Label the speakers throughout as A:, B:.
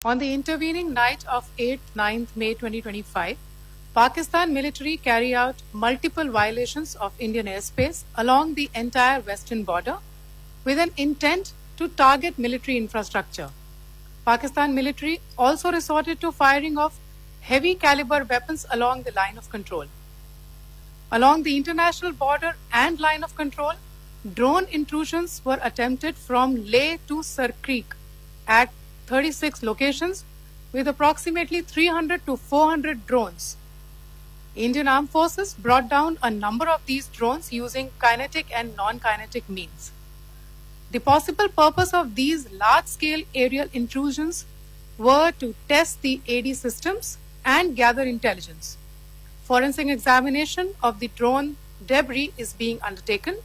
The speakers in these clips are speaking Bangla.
A: On the intervening night of 8th-9th May 2025, Pakistan military carried out multiple violations of Indian airspace along the entire western border with an intent to target military infrastructure. Pakistan military also resorted to firing of heavy caliber weapons along the line of control. Along the international border and line of control, drone intrusions were attempted from Leh to Sar Creek at 36 locations with approximately 300 to 400 drones. Indian Armed Forces brought down a number of these drones using kinetic and non-kinetic means. The possible purpose of these large-scale aerial intrusions were to test the AD systems and gather intelligence. Forensic examination of the drone debris is being undertaken.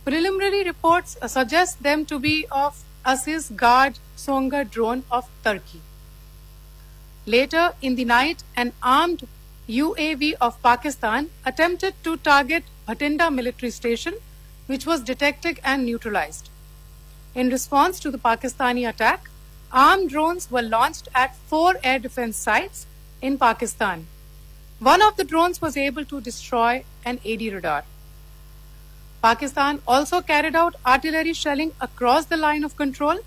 A: Preliminary reports suggest them to be of Aziz Guard Songa drone of Turkey. Later in the night, an armed UAV of Pakistan attempted to target Bhatinda military station, which was detected and neutralized. In response to the Pakistani attack, armed drones were launched at 4 air defense sites in Pakistan. One of the drones was able to destroy an AD radar. Pakistan also carried out artillery shelling across the line of control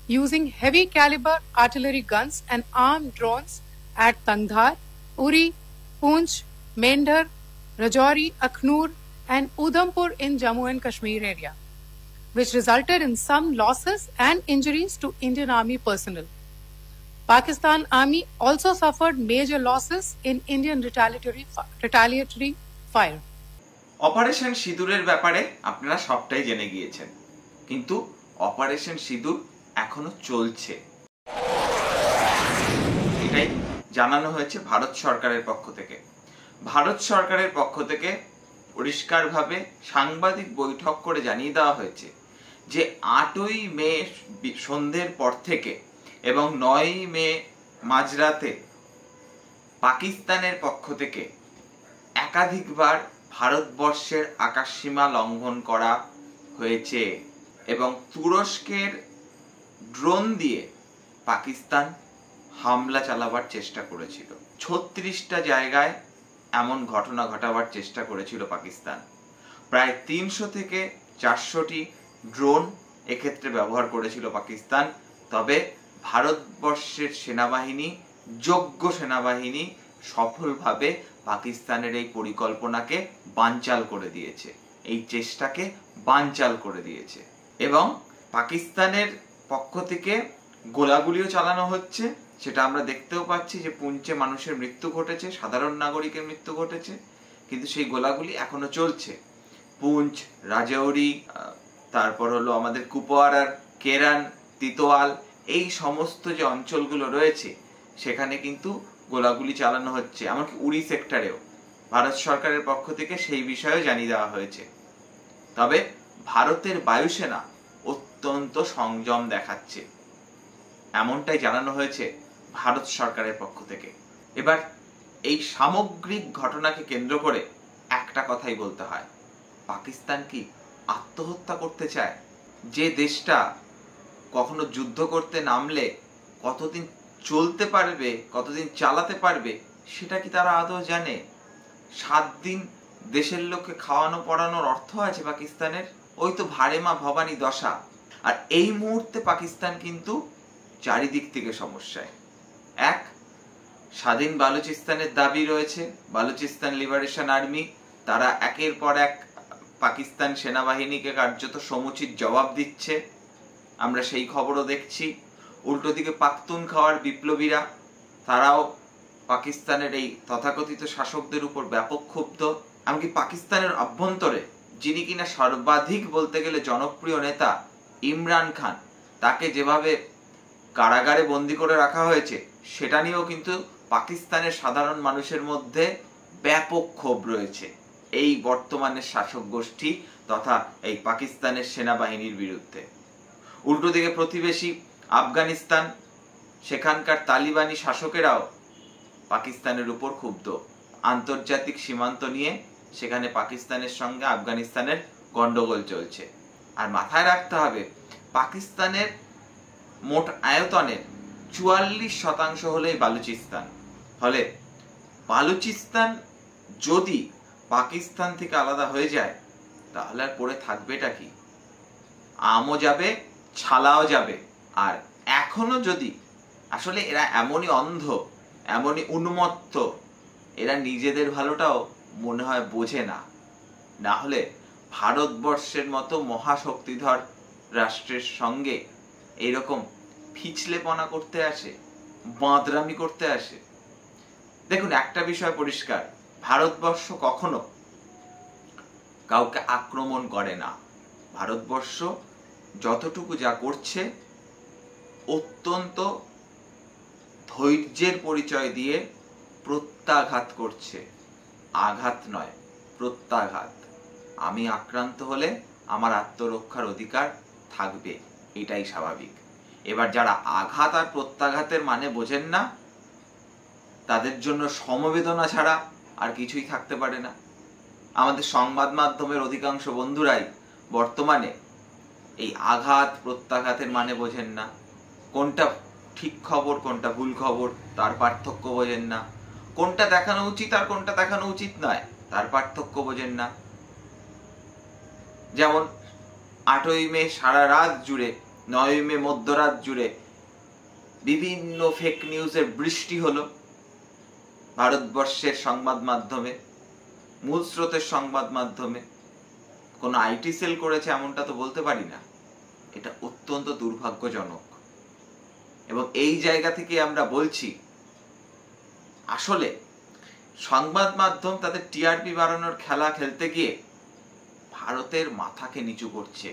A: using heavy caliber artillery guns and armed drones at Tangdhar, Uri, Poonch, Mendhar, Rajouri, Akhnur and Udhampur in Jammu and Kashmir area, which resulted in some losses and injuries to Indian Army personnel. Pakistan Army also suffered major losses in Indian retaliatory fire.
B: Operation সিঁদুরের ব্যাপারে আপনারা সবটাই জেনে গিয়েছেন, কিন্তু অপারেশন সিঁদুর এখনো চলছে, এটাই জানানো হয়েছে ভারত সরকারের পক্ষ থেকে। ভারত সরকারের পক্ষ থেকে পরিষ্কারভাবে সাংবাদিক বৈঠক করে জানিয়ে দেওয়া হয়েছে যে 8ই মে সন্ধ্যের পর থেকে এবং 9ই মে মাঝরাতে পাকিস্তানের পক্ষ থেকে একাধিকবার ভারতবর্ষের আকাশসীমা লঙ্ঘন করা হয়েছে এবং তুরস্কের ড্রোন দিয়ে পাকিস্তান হামলা চালাবার চেষ্টা করেছিল। 36টা জায়গায় এমন ঘটনা ঘটাবার চেষ্টা করেছিল পাকিস্তান। প্রায় 300 থেকে 400টি ড্রোন এক্ষেত্রে ব্যবহার করেছিল পাকিস্তান। তবে ভারতবর্ষের সেনাবাহিনী, যোগ্য সেনাবাহিনী সফলভাবে পাকিস্তানের এই পরিকল্পনাকে বানচাল করে দিয়েছে, এই চেষ্টাকে বানচাল করে দিয়েছে এবং পাকিস্তানের পক্ষ থেকে গোলাগুলিও চালানো হচ্ছে। সেটা আমরা দেখতেও পাচ্ছি যে পুঞ্চে মানুষের মৃত্যু ঘটেছে, সাধারণ নাগরিকের মৃত্যু ঘটেছে, কিন্তু সেই গোলাগুলি এখনো চলছে। পুঞ্চ, রাজৌরি, তারপর হলো আমাদের কুপওয়ারার কেরান, তিতোয়াল, এই সমস্ত যে অঞ্চলগুলো রয়েছে সেখানে কিন্তু গোলাগুলি চালানো হচ্ছে। এমনকি উড়ি সেক্টরেও ভারত সরকারের পক্ষ থেকে সেই বিষয়েও জানিয়ে দেওয়া হয়েছে। তবে ভারতের বায়ুসেনা অত্যন্ত সংযম দেখাচ্ছে, এমনটাই জানানো হয়েছে ভারত সরকারের পক্ষ থেকে। এবার এই সামগ্রিক ঘটনাকে কেন্দ্র করে একটা কথাই বলতে হয়, পাকিস্তান কি আত্মহত্যা করতে চায়? যে দেশটা কখনো যুদ্ধ করতে নামলে কতদিন চলতে পারবে, কতদিন চালাতে পারবে, সেটা কি তারা আদৌ জানে? 7 দিন দেশের লোককে খাওয়ানো পড়ানোর অর্থ আছে পাকিস্তানের? ওই তো ভারেমা ভবানী দশা। আর এই মুহূর্তে পাকিস্তান কিন্তু চারিদিক থেকে সমস্যায়। এক, স্বাধীন বালুচিস্তানের দাবি রয়েছে, বালুচিস্তান লিবারেশন আর্মি, তারা একের পর এক পাকিস্তান সেনাবাহিনীকে কার্যত সমুচিত জবাব দিচ্ছে, আমরা সেই খবরও দেখছি। উল্টো দিকে পাখতুনখাওয়ার বিপ্লবীরা, তারাও পাকিস্তানের এই তথাকথিত শাসকদের উপর ব্যাপক ক্ষুব্ধ। এমনকি পাকিস্তানের অভ্যন্তরে যিনি কিনা সর্বাধিক বলতে গেলে জনপ্রিয় নেতা ইমরান খান, তাকে যেভাবে কারাগারে বন্দী করে রাখা হয়েছে সেটা নিয়েও কিন্তু পাকিস্তানের সাধারণ মানুষের মধ্যে ব্যাপক ক্ষোভ রয়েছে এই বর্তমানের শাসক গোষ্ঠী তথা এই পাকিস্তানের সেনাবাহিনীর বিরুদ্ধে। উল্টো দিকে প্রতিবেশী আফগানিস্তান, সেখানকার তালিবানি শাসকেরাও পাকিস্তানের উপর ক্ষুব্ধ। আন্তর্জাতিক সীমান্ত নিয়ে সেখানে পাকিস্তানের সঙ্গে আফগানিস্তানের গন্ডগোল চলছে। আর মাথায় রাখতে হবে, পাকিস্তানের মোট আয়তনের 44% হলেই বালুচিস্তান। ফলে বালুচিস্তান যদি পাকিস্তান থেকে আলাদা হয়ে যায় তাহলে আর পড়ে থাকবেটা কি? আমও যাবে, ছালাও যাবে। আর এখনো যদি আসলে এরা এমনই অন্ধ, এমনই উন্মত্ত, এরা নিজেদের ভালোটাও মনে হয় বোঝে না। না হলে ভারতবর্ষের মতো মহাশক্তিধর রাষ্ট্রের সঙ্গে এইরকম ফিচলেপনা করতে আসে, বাঁদরামি করতে আসে। দেখুন, একটা বিষয় পরিষ্কার, ভারতবর্ষ কখনো কাউকে আক্রমণ করে না। ভারতবর্ষ যতটুকু যা করছে অত্যন্ত ধৈর্যের পরিচয় দিয়ে প্রত্যাঘাত করছে, আঘাত নয়, প্রত্যাঘাত। আমি আক্রান্ত হলে আমার আত্মরক্ষার অধিকার থাকবে, এটাই স্বাভাবিক। এবার যারা আঘাত আর প্রত্যাঘাতের মানে বোঝেন না, তাদের জন্য সমবেদনা ছাড়া আর কিছুই থাকতে পারে না। আমাদের সংবাদ মাধ্যমের অধিকাংশ বন্ধুরাই বর্তমানে এই আঘাত প্রত্যাঘাতের মানে বোঝেন না। কোনটা ঠিক খবর, কোনটা ভুল খবর তার পার্থক্য বোঝেন না। কোনটা দেখানো উচিত আর কোনটা দেখানো উচিত নয় তার পার্থক্য বোঝেন না। যেমন 8ই মে সারা রাত জুড়ে, 9ই মে মধ্যরাত জুড়ে বিভিন্ন ফেক নিউজের বৃষ্টি হলো ভারতবর্ষের সংবাদ মাধ্যমে, মূল স্রোতের সংবাদ মাধ্যমে। কোনো আইটি সেল করেছে এমনটা তো বলতে পারি না। এটা অত্যন্ত দুর্ভাগ্যজনক। এবং এই জায়গা থেকে আমরা বলছি, আসলে সংবাদ মাধ্যম তাদের টিআরপি বাড়ানোর খেলা খেলতে গিয়ে ভারতের মাথাকে নিচু করছে,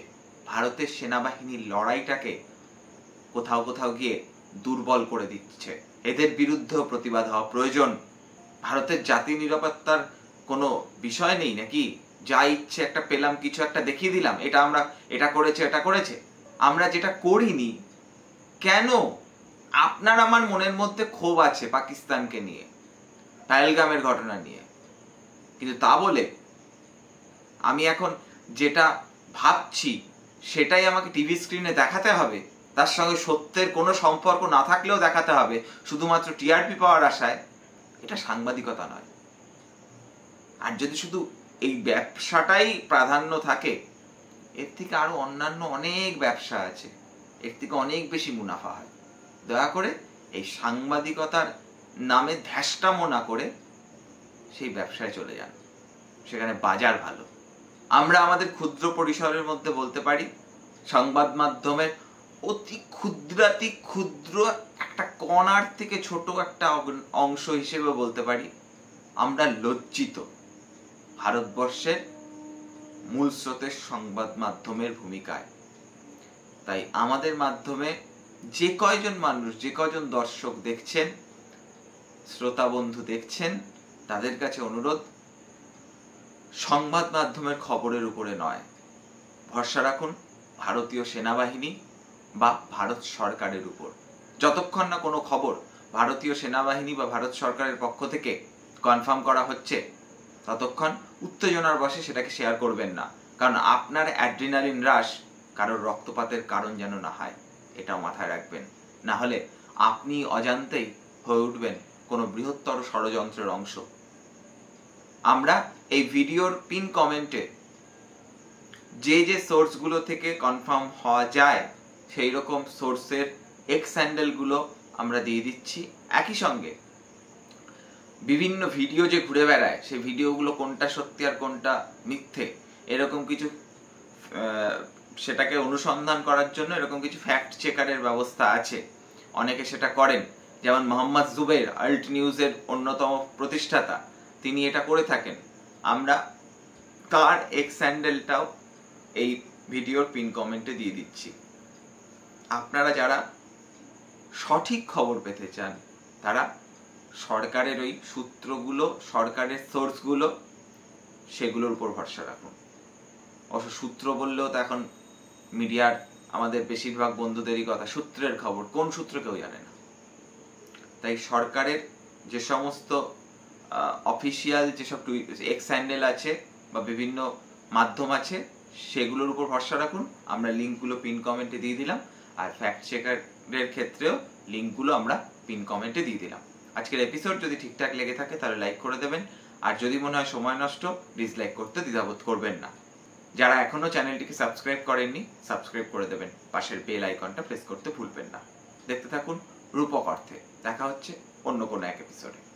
B: ভারতের সেনাবাহিনীর লড়াইটাকে কোথাও কোথাও গিয়ে দুর্বল করে দিচ্ছে। এদের বিরুদ্ধেও প্রতিবাদ হওয়া প্রয়োজন। ভারতের জাতীয় নিরাপত্তার কোনো বিষয় নেই নাকি? যা ইচ্ছে একটা পেলাম, কিছু একটা দেখিয়ে দিলাম, এটা করেছে। আমরা যেটা করিনি কেন? আপনার আমার মনের মধ্যে ক্ষোভ আছে পাকিস্তানকে নিয়ে, পাহেলগামের ঘটনা নিয়ে, কিন্তু তা বলে আমি এখন যেটা ভাবছি সেটাই আমাকে টিভি স্ক্রিনে দেখাতে হবে, তার সঙ্গে সত্যের কোনো সম্পর্ক না থাকলেও দেখাতে হবে শুধুমাত্র টিআরপি পাওয়ার আশায়? এটা সাংবাদিকতা নয়। আর যদি শুধু এই ব্যবসাটাই প্রাধান্য থাকে, এর থেকে আরো অন্যান্য অনেক ব্যবসা আছে, এর থেকে অনেক বেশি মুনাফা হয়। দয়া করে এই সাংবাদিকতার নামে ধ্যাসটামো না করে সেই ব্যবসায় চলে যান, সেখানে বাজার ভালো। আমরা আমাদের ক্ষুদ্র পরিসরের মধ্যে বলতে পারি, সংবাদ মাধ্যমের অতি ক্ষুদ্রাতি ক্ষুদ্র একটা কণার থেকে ছোট একটা অংশ হিসেবে বলতে পারি, আমরা লজ্জিত ভারতবর্ষের মূল স্রোতের সংবাদ মাধ্যমের ভূমিকায়। তাই আমাদের মাধ্যমে যে কয়জন মানুষ, যে কয়জন দর্শক দেখছেন, শ্রোতা বন্ধু দেখছেন, তাদের কাছে অনুরোধ, সংবাদ মাধ্যমের খবরের উপরে নয়, ভরসা রাখুন ভারতীয় সেনাবাহিনী বা ভারত সরকারের উপর। যতক্ষণ না কোনো খবর ভারতীয় সেনাবাহিনী বা ভারত সরকারের পক্ষ থেকে কনফার্ম করা হচ্ছে, ততক্ষণ উত্তেজনার বশে সেটাকে শেয়ার করবেন না। কারণ আপনার অ্যাড্রিনালিন হ্রাস কারোর রক্তপাতের কারণ যেন না হয়, এটাও মাথায় রাখবেন। না হলে আপনি অজান্তেই হয়ে উঠবেন কোনো বৃহত্তর ষড়যন্ত্রের অংশ। আমরা এই ভিডিওর পিন কমেন্টে যে যে সোর্সগুলো থেকে কনফার্ম হওয়া যায় সেই রকম সোর্সের এক্স হ্যান্ডেলগুলো আমরা দিয়ে দিচ্ছি। একই সঙ্গে বিভিন্ন ভিডিও যে ঘুরে বেড়ায়, সেই ভিডিওগুলো কোনটা সত্যি আর কোনটা মিথ্যে, এরকম কিছু সেটাকে অনুসন্ধান করার জন্য এরকম কিছু ফ্যাক্ট চেকারের ব্যবস্থা আছে। অনেকে সেটা করেন, যেমন মোহাম্মদ জুবের, আল্ট নিউজের অন্যতম প্রতিষ্ঠাতা, তিনি এটা করে থাকেন। আমরা তার এক্স হ্যান্ডেলটাও এই ভিডিওর পিন কমেন্টে দিয়ে দিচ্ছি। আপনারা যারা সঠিক খবর পেতে চান, তারা সরকারের ওই সূত্রগুলো, সরকারের সোর্সগুলো, সেগুলোর উপর ভরসা রাখুন। অবশ্য সূত্র বললেও তো এখন মিডিয়ার আমাদের বেশিরভাগ বন্ধুদেরই কথা, সূত্রের খবর, কোন সূত্র কেউ জানে না। তাই সরকারের যে সমস্ত অফিসিয়াল যেসব এক্স হ্যান্ডেল আছে বা বিভিন্ন মাধ্যম আছে, সেগুলোর উপর ভরসা রাখুন। আমরা লিঙ্কগুলো পিন কমেন্টে দিয়ে দিলাম। আর ফ্যাক্ট চেকারের ক্ষেত্রেও লিঙ্কগুলো আমরা পিন কমেন্টে দিয়ে দিলাম। আজকের এপিসোড যদি ঠিকঠাক লেগে থাকে তাহলে লাইক করে দেবেন, আর যদি মনে হয় সময় নষ্ট, ডিসলাইক করতে দ্বিধাবোধ করবেন না। যারা এখনো চ্যানেলটিকে সাবস্ক্রাইব করেননি, সাবস্ক্রাইব করে দেবেন, পাশের বেল আইকনটা প্রেস করতে ভুলবেন না। দেখতে থাকুন রূপক অর্থে। দেখা হচ্ছে অন্য কোনো এক এপিসোডে।